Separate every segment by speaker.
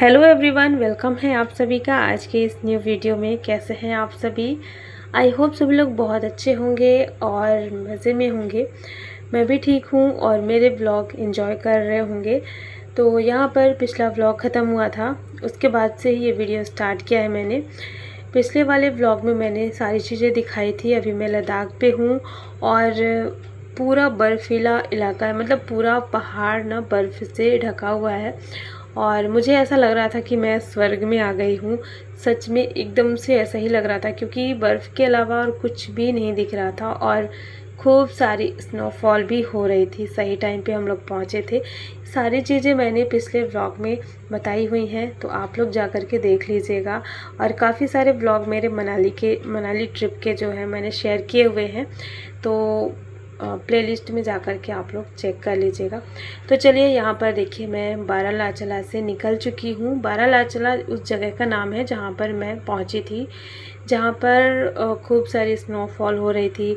Speaker 1: Hello everyone, welcome है आप सभी का आज के इस न्यू वीडियो में। कैसे हैं आप सभी? आई होप सभी लोग बहुत अच्छे होंगे और मज़े में होंगे। मैं भी ठीक हूँ और मेरे व्लॉग एंजॉय कर रहे होंगे। तो यहाँ पर पिछला व्लॉग ख़त्म हुआ था, उसके बाद से ही ये वीडियो स्टार्ट किया है मैंने। पिछले वाले व्लॉग में मैंने सारी चीज़ें दिखाई थी। अभी मैं लद्दाख पे हूँ और पूरा बर्फीला इलाका है, मतलब पूरा पहाड़ ना बर्फ़ से ढका हुआ है और मुझे ऐसा लग रहा था कि मैं स्वर्ग में आ गई हूँ। सच में एकदम से ऐसा ही लग रहा था, क्योंकि बर्फ़ के अलावा और कुछ भी नहीं दिख रहा था और खूब सारी स्नोफॉल भी हो रही थी। सही टाइम पे हम लोग पहुँचे थे। सारी चीज़ें मैंने पिछले व्लॉग में बताई हुई हैं, तो आप लोग जा कर के देख लीजिएगा। और काफ़ी सारे व्लॉग मेरे मनाली ट्रिप के जो है मैंने शेयर किए हुए हैं, तो प्लेलिस्ट में जा कर के आप लोग चेक कर लीजिएगा। तो चलिए, यहाँ पर देखिए मैं बारालाचला से निकल चुकी हूँ। बारालाचला उस जगह का नाम है जहाँ पर मैं पहुँची थी, जहाँ पर खूब सारी स्नोफॉल हो रही थी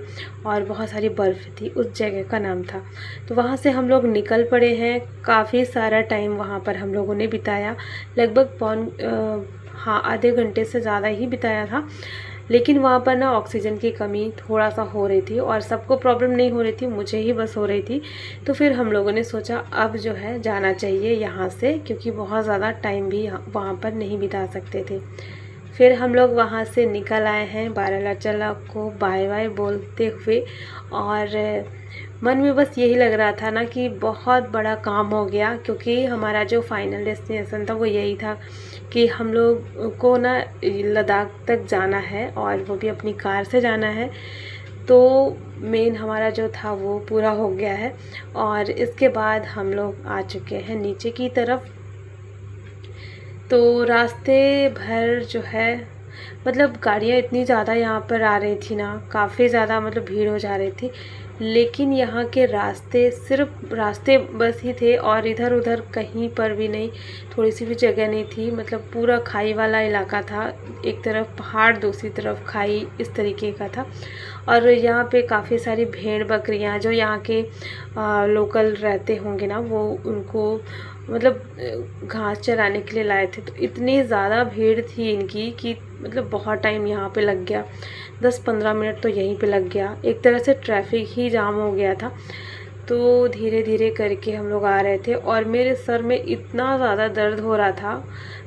Speaker 1: और बहुत सारी बर्फ़ थी। उस जगह का नाम था। तो वहाँ से हम लोग निकल पड़े हैं। काफ़ी सारा टाइम वहाँ पर हम लोगों ने बिताया, लगभग आधे घंटे से ज़्यादा ही बिताया था। लेकिन वहाँ पर ना ऑक्सीजन की कमी थोड़ा सा हो रही थी और सबको प्रॉब्लम नहीं हो रही थी, मुझे ही बस हो रही थी। तो फिर हम लोगों ने सोचा अब जो है जाना चाहिए यहाँ से, क्योंकि बहुत ज़्यादा टाइम भी वहाँ पर नहीं बिता सकते थे। फिर हम लोग वहाँ से निकल आए हैं बारालाचला को बाय बाय बोलते हुए। और मन में बस यही लग रहा था ना कि बहुत बड़ा काम हो गया, क्योंकि हमारा जो फाइनल डेस्टिनेशन था वो यही था कि हम लोग को ना लद्दाख तक जाना है और वो भी अपनी कार से जाना है। तो मेन हमारा जो था वो पूरा हो गया है और इसके बाद हम लोग आ चुके हैं नीचे की तरफ। तो रास्ते भर जो है, मतलब गाड़ियाँ इतनी ज़्यादा यहाँ पर आ रही थी ना, काफ़ी ज़्यादा मतलब भीड़ हो जा रही थी। लेकिन यहाँ के रास्ते सिर्फ रास्ते बस ही थे और इधर उधर कहीं पर भी नहीं, थोड़ी सी भी जगह नहीं थी। मतलब पूरा खाई वाला इलाका था, एक तरफ पहाड़ दूसरी तरफ खाई, इस तरीके का था। और यहाँ पे काफ़ी सारी भेड़ बकरियाँ जो यहाँ के लोकल रहते होंगे ना, वो उनको मतलब घास चराने के लिए लाए थे। तो इतनी ज़्यादा भीड़ थी इनकी कि मतलब बहुत टाइम यहाँ पे लग गया, 10-15 मिनट तो यहीं पे लग गया। एक तरह से ट्रैफिक ही जाम हो गया था। तो धीरे धीरे करके हम लोग आ रहे थे और मेरे सर में इतना ज़्यादा दर्द हो रहा था।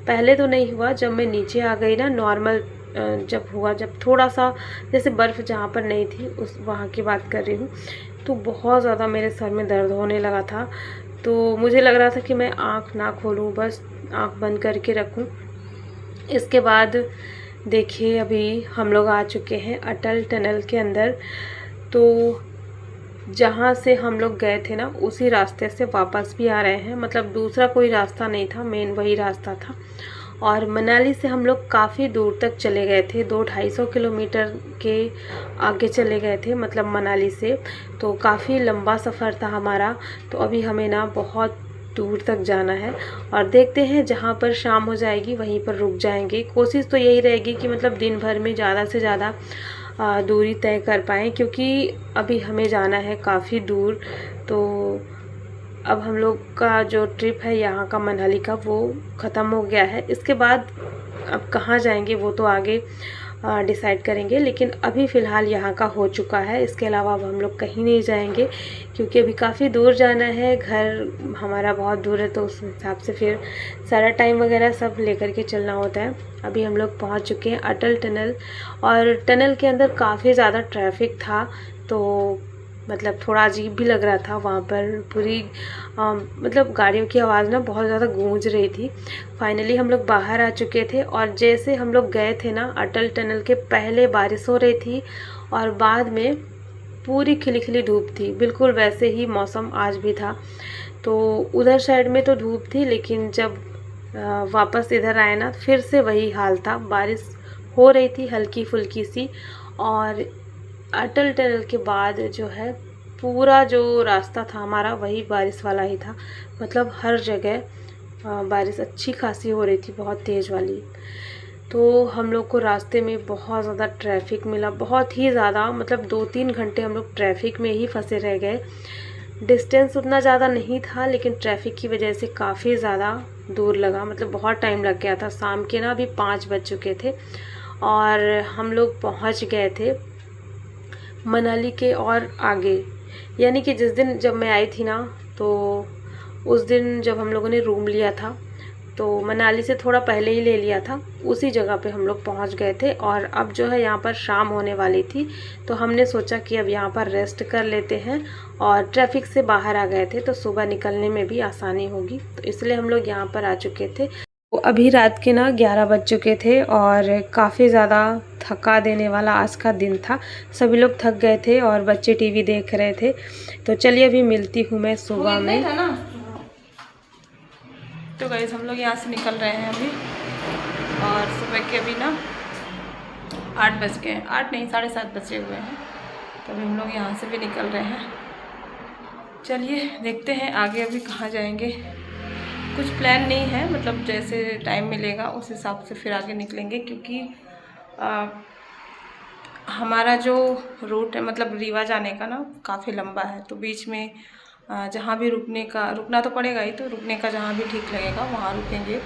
Speaker 1: पहले तो नहीं हुआ, जब मैं नीचे आ गई ना नॉर्मल जब हुआ, जब थोड़ा सा जैसे बर्फ़ जहाँ पर नहीं थी उस वहाँ की बात कर रही हूँ, तो बहुत ज़्यादा मेरे सर में दर्द होने लगा था। तो मुझे लग रहा था कि मैं आँख ना खोलूँ, बस आँख बंद करके रखूँ। इसके बाद देखिए अभी हम लोग आ चुके हैं अटल टनल के अंदर। तो जहाँ से हम लोग गए थे ना, उसी रास्ते से वापस भी आ रहे हैं। मतलब दूसरा कोई रास्ता नहीं था, मेन वही रास्ता था। और मनाली से हम लोग काफ़ी दूर तक चले गए थे, 200-250 किलोमीटर के आगे चले गए थे, मतलब मनाली से। तो काफ़ी लंबा सफ़र था हमारा। तो अभी हमें ना बहुत दूर तक जाना है और देखते हैं, जहाँ पर शाम हो जाएगी वहीं पर रुक जाएंगे। कोशिश तो यही रहेगी कि मतलब दिन भर में ज़्यादा से ज़्यादा दूरी तय कर पाएँ, क्योंकि अभी हमें जाना है काफ़ी दूर। तो अब हम लोग का जो ट्रिप है यहाँ का मनाली का, वो ख़त्म हो गया है। इसके बाद अब कहाँ जाएंगे वो तो आगे डिसाइड करेंगे, लेकिन अभी फ़िलहाल यहाँ का हो चुका है। इसके अलावा अब हम लोग कहीं नहीं जाएंगे, क्योंकि अभी काफ़ी दूर जाना है। घर हमारा बहुत दूर है, तो उस हिसाब से फिर सारा टाइम वगैरह सब लेकर के चलना होता है। अभी हम लोग पहुँच चुके हैं अटल टनल और टनल के अंदर काफ़ी ज़्यादा ट्रैफिक था। तो मतलब थोड़ा अजीब भी लग रहा था वहाँ पर। पूरी मतलब गाड़ियों की आवाज़ ना बहुत ज़्यादा गूंज रही थी। फाइनली हम लोग बाहर आ चुके थे और जैसे हम लोग गए थे ना अटल टनल के, पहले बारिश हो रही थी और बाद में पूरी खिली खिली धूप थी। बिल्कुल वैसे ही मौसम आज भी था। तो उधर साइड में तो धूप थी, लेकिन जब वापस इधर आए ना, फिर से वही हाल था। बारिश हो रही थी हल्की फुल्की सी। और अटल टनल के बाद जो है पूरा जो रास्ता था हमारा, वही बारिश वाला ही था। मतलब हर जगह बारिश अच्छी खासी हो रही थी, बहुत तेज़ वाली। तो हम लोग को रास्ते में बहुत ज़्यादा ट्रैफिक मिला, बहुत ही ज़्यादा। मतलब 2-3 घंटे हम लोग ट्रैफिक में ही फंसे रह गए। डिस्टेंस उतना ज़्यादा नहीं था, लेकिन ट्रैफिक की वजह से काफ़ी ज़्यादा दूर लगा, मतलब बहुत टाइम लग गया था। शाम के ना अभी 5 बज चुके थे और हम लोग पहुंच गए थे मनाली के और आगे। यानी कि जिस दिन जब मैं आई थी ना, तो उस दिन जब हम लोगों ने रूम लिया था तो मनाली से थोड़ा पहले ही ले लिया था, उसी जगह पे हम लोग पहुंच गए थे। और अब जो है यहाँ पर शाम होने वाली थी, तो हमने सोचा कि अब यहाँ पर रेस्ट कर लेते हैं। और ट्रैफिक से बाहर आ गए थे तो सुबह निकलने में भी आसानी होगी, तो इसलिए हम लोग यहाँ पर आ चुके थे। तो अभी रात के ना 11 बज चुके थे और काफ़ी ज़्यादा थका देने वाला आज का दिन था। सभी लोग थक गए थे और बच्चे टीवी देख रहे थे। तो चलिए अभी मिलती हूँ मैं सुबह में। तो गाइस हम लोग यहाँ से निकल रहे हैं अभी, और सुबह के अभी ना 8 बज गए, 8 नहीं 7:30 बजे हुए हैं। तो अभी हम लोग यहाँ से भी निकल रहे हैं। चलिए देखते हैं आगे अभी कहाँ जाएंगे। कुछ प्लान नहीं है, मतलब जैसे टाइम मिलेगा उस हिसाब से फिर आगे निकलेंगे, क्योंकि हमारा जो रूट है मतलब रीवा जाने का ना काफ़ी लंबा है। तो बीच में जहाँ भी रुकना तो पड़ेगा ही, तो रुकने का जहाँ भी ठीक लगेगा वहाँ रुकेंगे।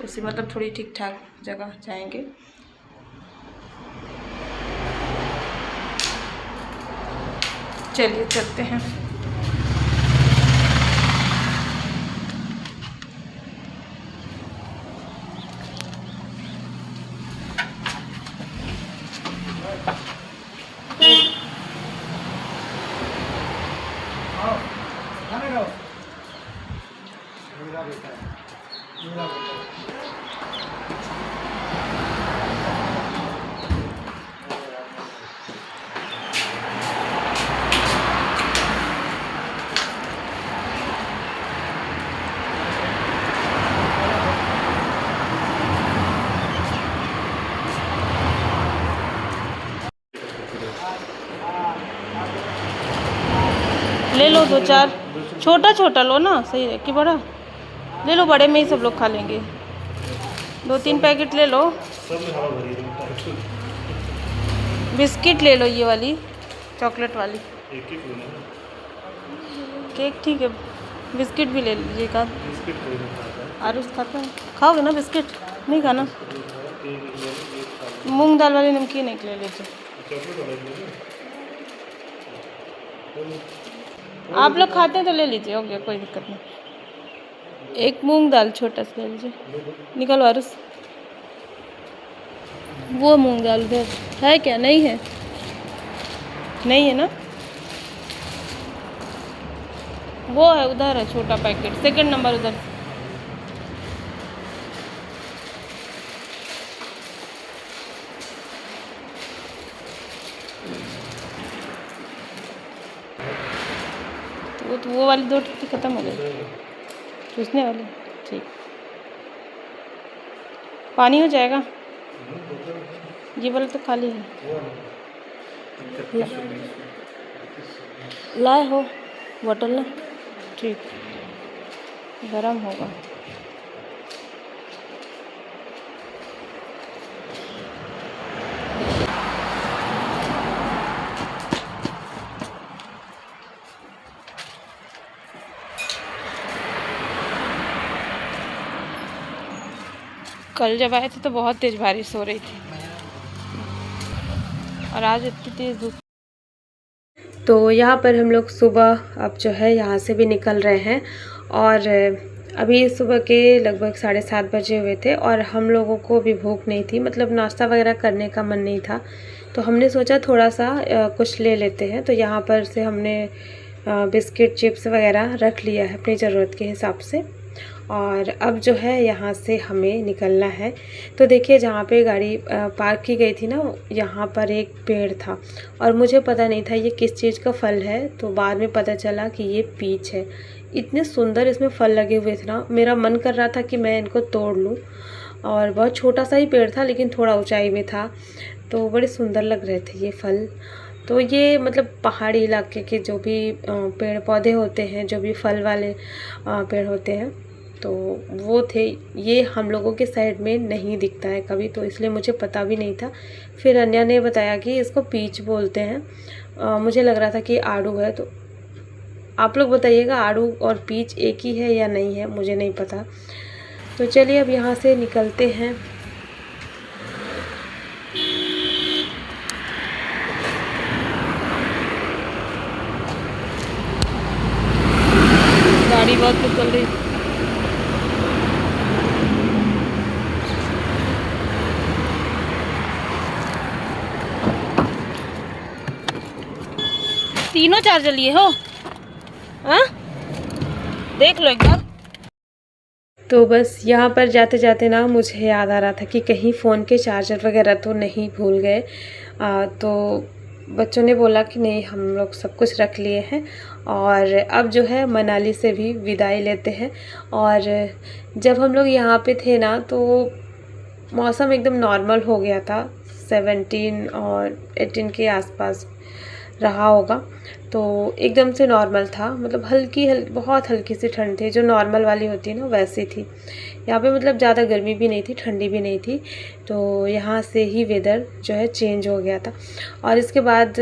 Speaker 1: उससे मतलब थोड़ी ठीक ठाक जगह जाएंगे। चलिए चलते हैं। ले लो 2-4, छोटा छोटा लो ना, सही है कि बड़ा ले लो, बड़े में ही सब लोग खा लेंगे। 2-3 पैकेट ले लो। बिस्किट ले लो, ये वाली चॉकलेट वाली। केक ठीक है, बिस्किट भी ले लीजिएगा। आरुष खाता है, खाओगे ना बिस्किट? नहीं खाना। मूंग दाल वाली नमकीन एक ले लीजिए। आप लोग खाते हैं तो ले लीजिए, हो गया, कोई दिक्कत नहीं। एक मूंग दाल छोटा सा ले लीजिए। निकलो आरुष, वो मूंग दाल उधर है क्या? नहीं है, नहीं है ना, वो है उधर है छोटा पैकेट, 2nd नंबर उधर। तो वो वाली 2 टिक्की ख़त्म हो गई, चूसने वाली, ठीक। पानी हो जाएगा, ये वाला तो खाली है। लाए हो बॉटल ना, ठीक, गरम होगा। कल जब आए थे तो बहुत तेज़ बारिश हो रही थी, और आज इतनी तेज़ धूप। तो यहाँ पर हम लोग सुबह अब जो है यहाँ से भी निकल रहे हैं, और अभी सुबह के लगभग 7:30 बजे हुए थे, और हम लोगों को भी भूख नहीं थी, मतलब नाश्ता वगैरह करने का मन नहीं था। तो हमने सोचा थोड़ा सा कुछ ले लेते हैं। तो यहाँ पर से हमने बिस्किट चिप्स वगैरह रख लिया है अपनी ज़रूरत के हिसाब से। और अब जो है यहाँ से हमें निकलना है। तो देखिए जहाँ पे गाड़ी पार्क की गई थी ना, यहाँ पर एक पेड़ था, और मुझे पता नहीं था ये किस चीज़ का फल है। तो बाद में पता चला कि ये पीच है। इतने सुंदर इसमें फल लगे हुए थे ना, मेरा मन कर रहा था कि मैं इनको तोड़ लूँ। और बहुत छोटा सा ही पेड़ था, लेकिन थोड़ा ऊंचाई में था, तो बड़े सुंदर लग रहे थे ये फल। तो ये मतलब पहाड़ी इलाके के जो भी पेड़ पौधे होते हैं, जो भी फल वाले पेड़ होते हैं, तो वो थे। ये हम लोगों के साइड में नहीं दिखता है कभी, तो इसलिए मुझे पता भी नहीं था। फिर अन्या ने बताया कि इसको पीच बोलते हैं। मुझे लग रहा था कि आड़ू है। तो आप लोग बताइएगा आड़ू और पीच एक ही है या नहीं है, मुझे नहीं पता। तो चलिए अब यहाँ से निकलते हैं। गाड़ी बहुत निकल रही। तीनों चार्जर लिए हो? हाँ, देख लो एक बार। तो बस यहाँ पर जाते जाते ना मुझे याद आ रहा था कि कहीं फ़ोन के चार्जर वगैरह तो नहीं भूल गए। तो बच्चों ने बोला कि नहीं, हम लोग सब कुछ रख लिए हैं और अब जो है मनाली से भी विदाई लेते हैं। और जब हम लोग यहाँ पे थे ना तो मौसम एकदम नॉर्मल हो गया था, 17 और 18 के आसपास रहा होगा। तो एकदम से नॉर्मल था, मतलब बहुत हल्की सी ठंड थी, जो नॉर्मल वाली होती है ना वैसी थी यहाँ पे। मतलब ज़्यादा गर्मी भी नहीं थी, ठंडी भी नहीं थी। तो यहाँ से ही वेदर जो है चेंज हो गया था। और इसके बाद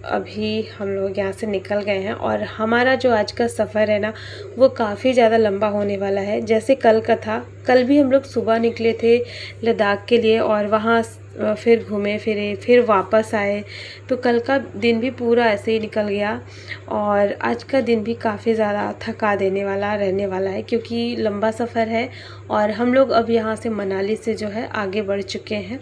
Speaker 1: अभी हम लोग यहाँ से निकल गए हैं और हमारा जो आज का सफ़र है ना वो काफ़ी ज़्यादा लंबा होने वाला है। जैसे कल का था, कल भी हम लोग सुबह निकले थे लद्दाख के लिए और वहाँ फिर घूमे फिरे, फिर वापस आए। तो कल का दिन भी पूरा ऐसे ही निकल गया और आज का दिन भी काफ़ी ज़्यादा थका देने वाला रहने वाला है, क्योंकि लंबा सफ़र है। और हम लोग अब यहाँ से मनाली से जो है आगे बढ़ चुके हैं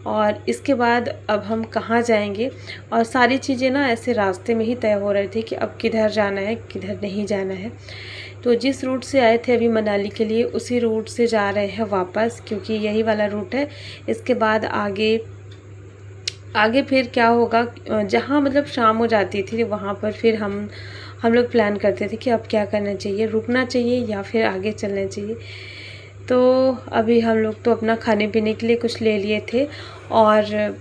Speaker 1: और इसके बाद अब हम कहाँ जाएंगे, और सारी चीज़ें ना ऐसे रास्ते में ही तय हो रही थी कि अब किधर जाना है किधर नहीं जाना है। तो जिस रूट से आए थे अभी मनाली के लिए, उसी रूट से जा रहे हैं वापस, क्योंकि यही वाला रूट है। इसके बाद आगे आगे फिर क्या होगा, जहाँ मतलब शाम हो जाती थी वहाँ पर फिर हम लोग प्लान करते थे कि अब क्या करना चाहिए, रुकना चाहिए या फिर आगे चलना चाहिए। तो अभी हम लोग तो अपना खाने पीने के लिए कुछ ले लिए थे और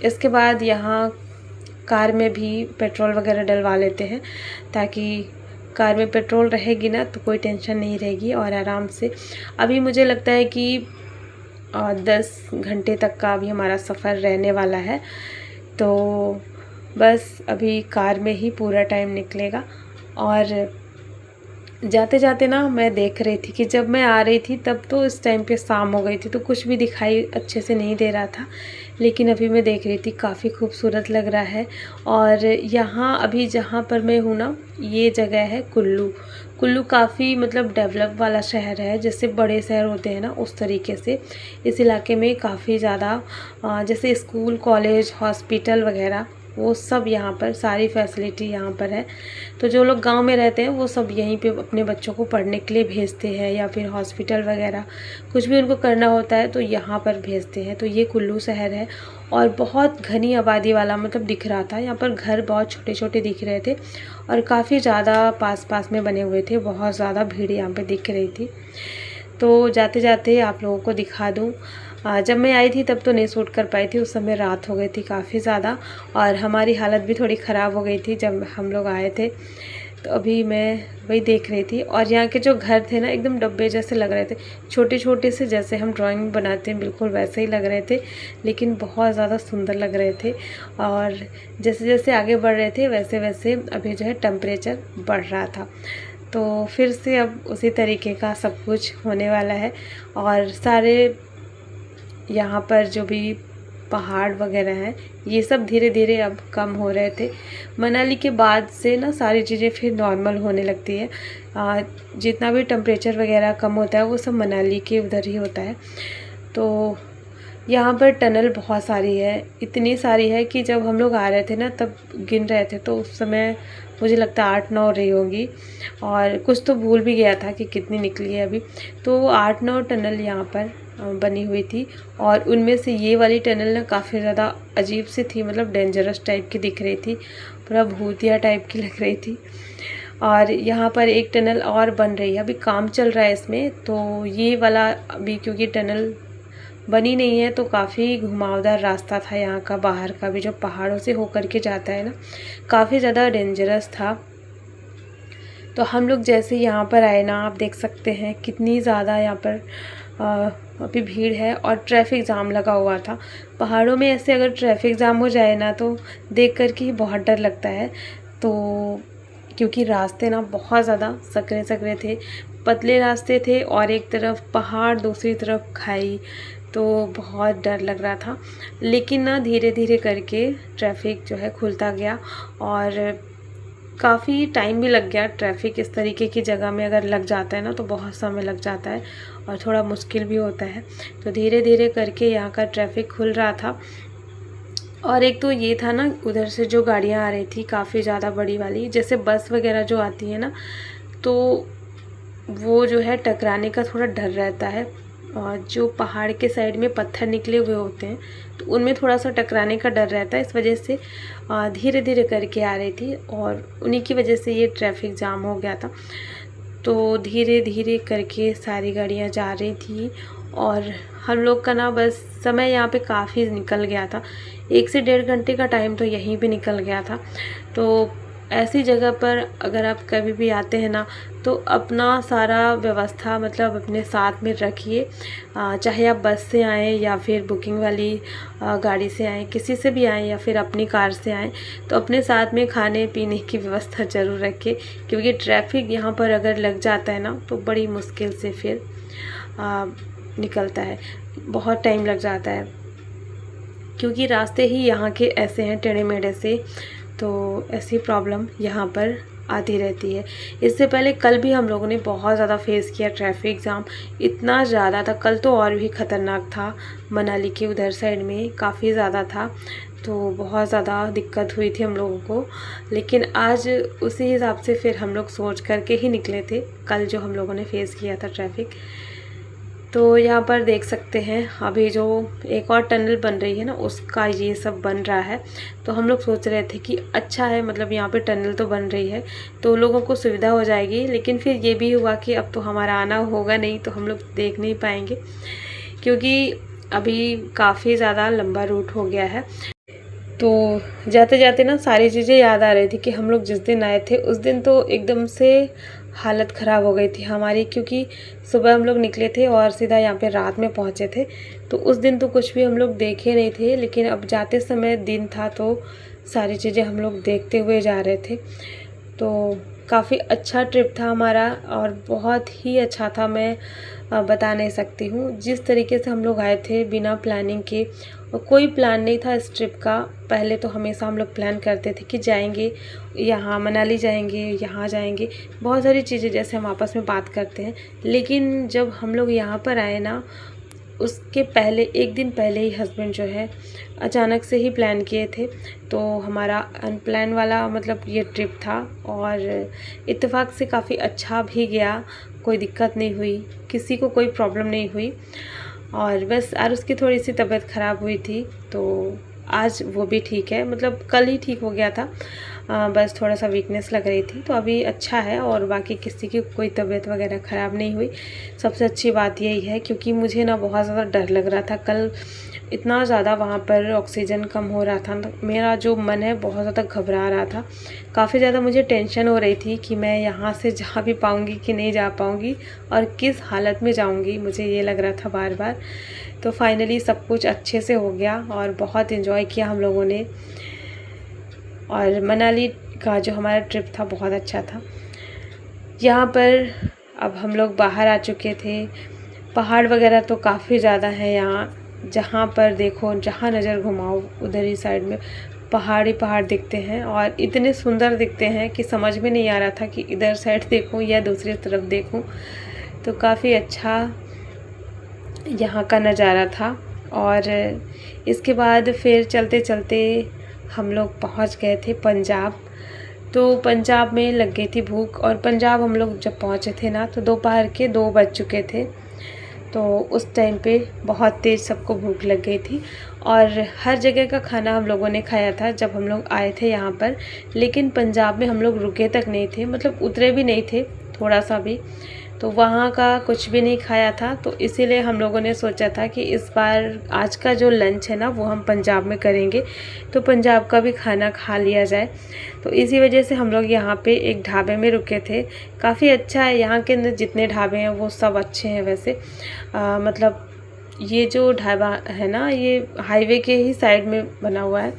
Speaker 1: इसके बाद यहाँ कार में भी पेट्रोल वगैरह डलवा लेते हैं, ताकि कार में पेट्रोल रहेगी ना तो कोई टेंशन नहीं रहेगी और आराम से। अभी मुझे लगता है कि 10 घंटे तक का अभी हमारा सफ़र रहने वाला है। तो बस अभी कार में ही पूरा टाइम निकलेगा। और जाते जाते ना मैं देख रही थी कि जब मैं आ रही थी तब तो इस टाइम पे शाम हो गई थी, तो कुछ भी दिखाई अच्छे से नहीं दे रहा था। लेकिन अभी मैं देख रही थी काफ़ी खूबसूरत लग रहा है। और यहाँ अभी जहाँ पर मैं हूँ ना, ये जगह है कुल्लू। कुल्लू काफ़ी मतलब डेवलप वाला शहर है, जैसे बड़े शहर होते हैं ना उस तरीके से इस इलाके में काफ़ी ज़्यादा जैसे स्कूल कॉलेज हॉस्पिटल वगैरह वो सब यहाँ पर, सारी फैसिलिटी यहाँ पर है। तो जो लोग गांव में रहते हैं वो सब यहीं पे अपने बच्चों को पढ़ने के लिए भेजते हैं, या फिर हॉस्पिटल वगैरह कुछ भी उनको करना होता है तो यहाँ पर भेजते हैं। तो ये कुल्लू शहर है और बहुत घनी आबादी वाला मतलब दिख रहा था। यहाँ पर घर बहुत छोटे छोटे दिख रहे थे और काफ़ी ज़्यादा पास पास में बने हुए थे, बहुत ज़्यादा भीड़ यहाँ पर दिख रही थी। तो जाते जाते आप लोगों को दिखा दूँ, जब मैं आई थी तब तो नहीं शूट कर पाई थी, उस समय रात हो गई थी काफ़ी ज़्यादा और हमारी हालत भी थोड़ी ख़राब हो गई थी जब हम लोग आए थे। तो अभी मैं वही देख रही थी और यहाँ के जो घर थे ना एकदम डब्बे जैसे लग रहे थे, छोटे छोटे से, जैसे हम ड्राइंग बनाते हैं बिल्कुल वैसे ही लग रहे थे, लेकिन बहुत ज़्यादा सुंदर लग रहे थे। और जैसे जैसे आगे बढ़ रहे थे वैसे वैसे अभी जो है टेम्परेचर बढ़ रहा था। तो फिर से अब उसी तरीके का सब कुछ होने वाला है और सारे यहाँ पर जो भी पहाड़ वगैरह हैं ये सब धीरे धीरे अब कम हो रहे थे। मनाली के बाद से ना सारी चीज़ें फिर नॉर्मल होने लगती है। जितना भी टेम्परेचर वगैरह कम होता है वो सब मनाली के उधर ही होता है। तो यहाँ पर टनल बहुत सारी है, इतनी सारी है कि जब हम लोग आ रहे थे ना तब गिन रहे थे तो उस समय मुझे लगता है 8-9 रही होंगी और कुछ तो भूल भी गया था कि कितनी निकली है अभी। तो 8-9 टनल यहाँ पर बनी हुई थी और उनमें से ये वाली टनल ना काफ़ी ज़्यादा अजीब सी थी, मतलब डेंजरस टाइप की दिख रही थी, पूरा भूतिया टाइप की लग रही थी। और यहाँ पर एक टनल और बन रही है, अभी काम चल रहा है इसमें। तो ये वाला अभी क्योंकि टनल बनी नहीं है तो काफ़ी घुमावदार रास्ता था यहाँ का, बाहर का भी जो पहाड़ों से होकर के जाता है ना, काफ़ी ज़्यादा डेंजरस था। तो हम लोग जैसे यहाँ पर आए ना, आप देख सकते हैं कितनी ज़्यादा यहाँ पर अभी भीड़ है और ट्रैफिक जाम लगा हुआ था। पहाड़ों में ऐसे अगर ट्रैफिक जाम हो जाए ना तो देख कर के बहुत डर लगता है। तो क्योंकि रास्ते ना बहुत ज़्यादा सकरे सकरे थे, पतले रास्ते थे और एक तरफ पहाड़, दूसरी तरफ खाई, तो बहुत डर लग रहा था। लेकिन ना धीरे धीरे करके ट्रैफिक जो है खुलता गया और काफ़ी टाइम भी लग गया। ट्रैफिक इस तरीके की जगह में अगर लग जाता है ना तो बहुत समय लग जाता है और थोड़ा मुश्किल भी होता है। तो धीरे धीरे करके यहाँ का ट्रैफिक खुल रहा था। और एक तो ये था ना, उधर से जो गाड़ियाँ आ रही थी काफ़ी ज़्यादा बड़ी वाली, जैसे बस वगैरह जो आती है ना, तो वो जो है टकराने का थोड़ा डर रहता है। और जो पहाड़ के साइड में पत्थर निकले हुए होते हैं तो उनमें थोड़ा सा टकराने का डर रहता है। इस वजह से धीरे धीरे करके आ रही थी और उन्हीं की वजह से ये ट्रैफिक जाम हो गया था। तो धीरे धीरे करके सारी गाड़ियाँ जा रही थी और हम लोग का ना बस समय यहाँ पे काफ़ी निकल गया था। 1 से 1.5 घंटे का टाइम तो यहीं पे निकल गया था। तो ऐसी जगह पर अगर आप कभी भी आते हैं ना तो अपना सारा व्यवस्था मतलब अपने साथ में रखिए। चाहे आप बस से आएँ या फिर बुकिंग वाली गाड़ी से आएँ, किसी से भी आएँ या फिर अपनी कार से आएँ, तो अपने साथ में खाने पीने की व्यवस्था ज़रूर रखिए, क्योंकि ट्रैफिक यहाँ पर अगर लग जाता है ना तो बड़ी मुश्किल से फिर निकलता है, बहुत टाइम लग जाता है, क्योंकि रास्ते ही यहाँ के ऐसे हैं टेढ़े मेढ़े से। तो ऐसी प्रॉब्लम यहाँ पर आती रहती है। इससे पहले कल भी हम लोगों ने बहुत ज़्यादा फेस किया ट्रैफिक जाम, इतना ज़्यादा था। कल तो और भी ख़तरनाक था, मनाली के उधर साइड में काफ़ी ज़्यादा था, तो बहुत ज़्यादा दिक्कत हुई थी हम लोगों को। लेकिन आज उसी हिसाब से फिर हम लोग सोच करके ही निकले थे, कल जो हम लोगों ने फेस किया था ट्रैफिक। तो यहाँ पर देख सकते हैं अभी जो एक और टनल बन रही है ना, उसका ये सब बन रहा है। तो हम लोग सोच रहे थे कि अच्छा है, मतलब यहाँ पे टनल तो बन रही है तो लोगों को सुविधा हो जाएगी। लेकिन फिर ये भी हुआ कि अब तो हमारा आना होगा नहीं, तो हम लोग देख नहीं पाएंगे, क्योंकि अभी काफ़ी ज़्यादा लंबा रूट हो गया है। तो जाते जाते ना सारी चीज़ें याद आ रही थी कि हम लोग जिस दिन आए थे उस दिन तो एकदम से हालत ख़राब हो गई थी हमारी, क्योंकि सुबह हम लोग निकले थे और सीधा यहाँ पे रात में पहुँचे थे। तो उस दिन तो कुछ भी हम लोग देखे नहीं थे, लेकिन अब जाते समय दिन था तो सारी चीज़ें हम लोग देखते हुए जा रहे थे। तो काफ़ी अच्छा ट्रिप था हमारा और बहुत ही अच्छा था। मैं बता नहीं सकती हूँ जिस तरीके से हम लोग आए थे बिना प्लानिंग के, और कोई प्लान नहीं था इस ट्रिप का। पहले तो हमेशा हम लोग प्लान करते थे कि जाएंगे यहाँ, मनाली जाएंगे, यहाँ जाएंगे, बहुत सारी चीज़ें जैसे हम आपस में बात करते हैं। लेकिन जब हम लोग यहाँ पर आए ना, उसके पहले एक दिन पहले ही हस्बैंड जो है अचानक से ही प्लान किए थे। तो हमारा अनप्लान वाला मतलब ये ट्रिप था और इत्तेफाक से काफ़ी अच्छा भी गया, कोई दिक्कत नहीं हुई, किसी को कोई प्रॉब्लम नहीं हुई। और बस और उसकी थोड़ी सी तबीयत ख़राब हुई थी, तो आज वो भी ठीक है, मतलब कल ही ठीक हो गया था। बस थोड़ा सा वीकनेस लग रही थी, तो अभी अच्छा है और बाकी किसी की कोई तबीयत वगैरह ख़राब नहीं हुई। सबसे अच्छी बात यही है, क्योंकि मुझे ना बहुत ज़्यादा डर लग रहा था कल, इतना ज़्यादा वहाँ पर ऑक्सीजन कम हो रहा था, मेरा जो मन है बहुत ज़्यादा घबरा रहा था। काफ़ी ज़्यादा मुझे टेंशन हो रही थी कि मैं यहाँ से जा भी पाऊँगी कि नहीं जा पाऊँगी और किस हालत में जाऊँगी, मुझे ये लग रहा था बार बार। तो फाइनली सब कुछ अच्छे से हो गया और बहुत इन्जॉय किया हम लोगों ने। और मनाली का जो हमारा ट्रिप था बहुत अच्छा था। यहाँ पर अब हम लोग बाहर आ चुके थे। पहाड़ वगैरह तो काफ़ी ज़्यादा है यहाँ, जहाँ पर देखो, जहाँ नज़र घुमाओ उधर ही साइड में पहाड़ ही पहाड़ दिखते हैं और इतने सुंदर दिखते हैं कि समझ में नहीं आ रहा था कि इधर साइड देखूं या दूसरी तरफ देखूं। तो काफ़ी अच्छा यहाँ का नज़ारा था। और इसके बाद फिर चलते चलते हम लोग पहुँच गए थे पंजाब। तो पंजाब में लग गई थी भूख, और पंजाब हम लोग जब पहुँचे थे ना तो दोपहर के 2 बज चुके थे। तो उस टाइम पे बहुत तेज़ सबको भूख लग गई थी और हर जगह का खाना हम लोगों ने खाया था जब हम लोग आए थे यहाँ पर। लेकिन पंजाब में हम लोग रुके तक नहीं थे, मतलब उतरे भी नहीं थे थोड़ा सा भी, तो वहाँ का कुछ भी नहीं खाया था। तो इसीलिए हम लोगों ने सोचा था कि इस बार आज का जो लंच है ना वो हम पंजाब में करेंगे, तो पंजाब का भी खाना खा लिया जाए। तो इसी वजह से हम लोग यहाँ पे एक ढाबे में रुके थे। काफ़ी अच्छा है, यहाँ के जितने ढाबे हैं वो सब अच्छे हैं वैसे। मतलब ये जो ढाबा है ना, ये हाईवे के ही साइड में बना हुआ है।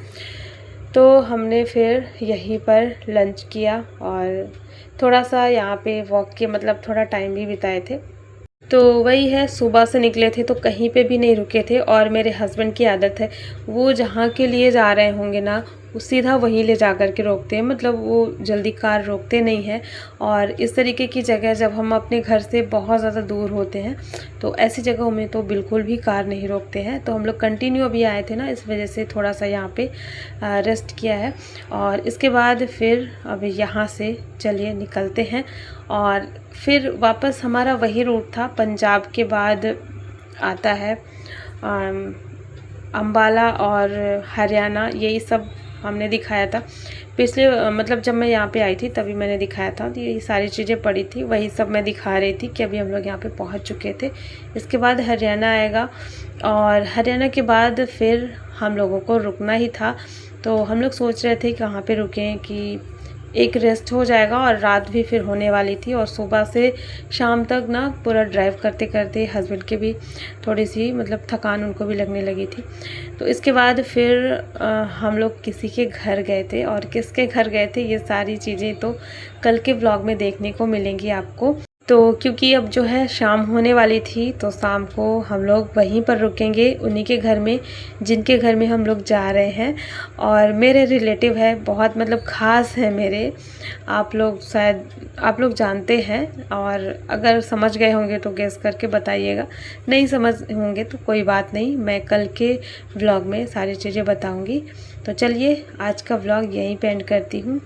Speaker 1: तो हमने फिर यहीं पर लंच किया और थोड़ा सा यहाँ पे वॉक के मतलब थोड़ा टाइम भी बिताए थे। तो वही है, सुबह से निकले थे तो कहीं पे भी नहीं रुके थे। और मेरे हस्बैंड की आदत है, वो जहाँ के लिए जा रहे होंगे ना, वो सीधा वहीं ले जा कर के रोकते हैं, मतलब वो जल्दी कार रोकते नहीं हैं। और इस तरीके की जगह जब हम अपने घर से बहुत ज़्यादा दूर होते हैं तो ऐसी जगहों में तो बिल्कुल भी कार नहीं रोकते हैं। तो हम लोग कंटिन्यू अभी आए थे ना, इस वजह से थोड़ा सा यहाँ पे रेस्ट किया है। और इसके बाद फिर अब यहाँ से चलिए निकलते हैं। और फिर वापस हमारा वही रूट था, पंजाब के बाद आता है अम्बाला और हरियाणा, यही सब हमने दिखाया था पिछले मतलब जब मैं यहाँ पे आई थी तभी मैंने दिखाया था। तो यही सारी चीज़ें पड़ी थी, वही सब मैं दिखा रही थी कि अभी हम लोग यहाँ पे पहुँच चुके थे। इसके बाद हरियाणा आएगा और हरियाणा के बाद फिर हम लोगों को रुकना ही था। तो हम लोग सोच रहे थे कहाँ पे रुकें कि एक रेस्ट हो जाएगा, और रात भी फिर होने वाली थी और सुबह से शाम तक ना पूरा ड्राइव करते करते हस्बैंड के भी थोड़ी सी मतलब थकान उनको भी लगने लगी थी। तो इसके बाद फिर हम लोग किसी के घर गए थे, और किसके घर गए थे ये सारी चीज़ें तो कल के व्लॉग में देखने को मिलेंगी आपको। तो क्योंकि अब जो है शाम होने वाली थी तो शाम को हम लोग वहीं पर रुकेंगे, उन्हीं के घर में जिनके घर में हम लोग जा रहे हैं। और मेरे रिलेटिव है, बहुत मतलब ख़ास है मेरे, आप लोग शायद आप लोग जानते हैं, और अगर समझ गए होंगे तो गेस करके बताइएगा, नहीं समझ होंगे तो कोई बात नहीं, मैं कल के व्लॉग में सारी चीज़ें बताऊँगी। तो चलिए आज का व्लॉग यहीं पे एंड करती हूँ।